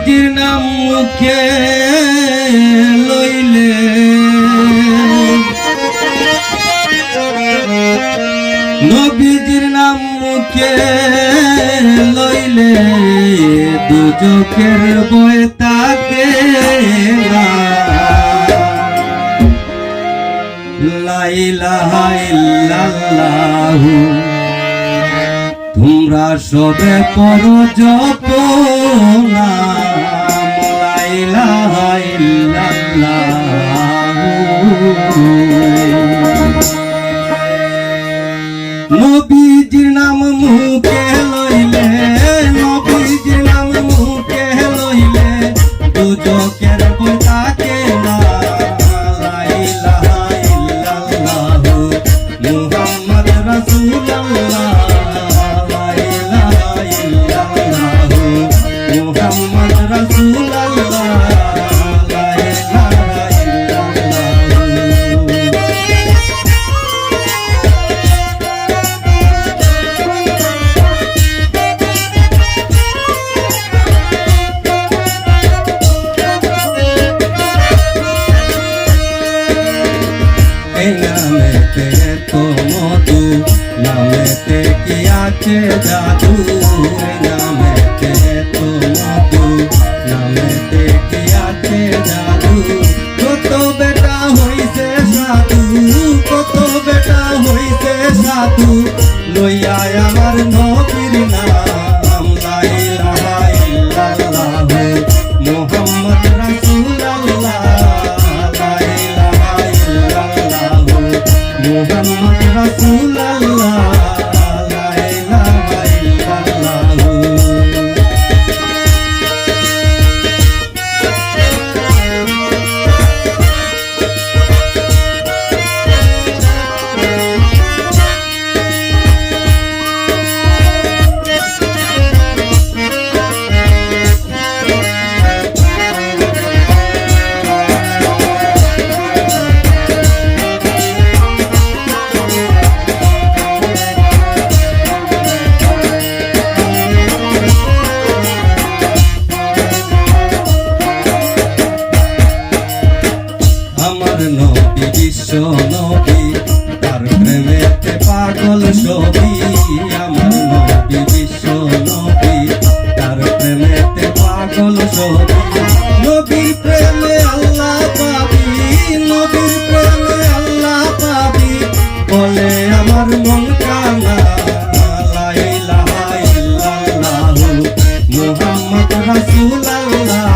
নবীজির নাম মুখে লইলে নবীজির নাম মুখে লইলে দুজখের ভয় থাকে না। লা ইলাহা ইল্লাল্লাহু তোমরা সবে পড়ো জপনাম। লা ইলাহা ইল্লাল্লাহু নবীজির নাম মুখে লইলে নবীজির নাম মুখে লইলে দুজখের ভয় থাকে না। লা ইলাহা ইল্লাল্লাহু মুহাম্মদ রাসূলুল্লাহ। লা ইলাহা ইল্লাল্লাহু মুহাম্মদ রাসূলুল্লাহ। লা ইলাহা ইল্লাল্লাহু এই নামেতে তো মধু নামেতে কি আছে জাদু। এই নামেতে তো মধু নামেতে কি আছে জাদু। কত বেটা হইছে সাধু কত বেটা হইছে সাধু লইয়া আমার নবীর নাম। লা ইলাহা ইল্লাল্লাহু মুহাম্মদ রাসূলুল্লাহ। লা ইলাহা ইল্লাল্লাহু মুহাম্মদ রাসূলুল্লাহ। লা ইলাহা ইল্লাল্লাহু আমার নবী বিশ্ব নবী তার প্রেমেতে পাগল সবই। আমার নবী বিশ্ব নবী তার প্রেমেতে পাগল সবই। নবীর প্রেমে আল্লাহ পাবি নবীর প্রেমে আল্লাহ পাবি বলে আমার মন কানা। লা ইলাহা ইল্লাল্লাহু মুহাম্মদ রাসূলুল্লাহ।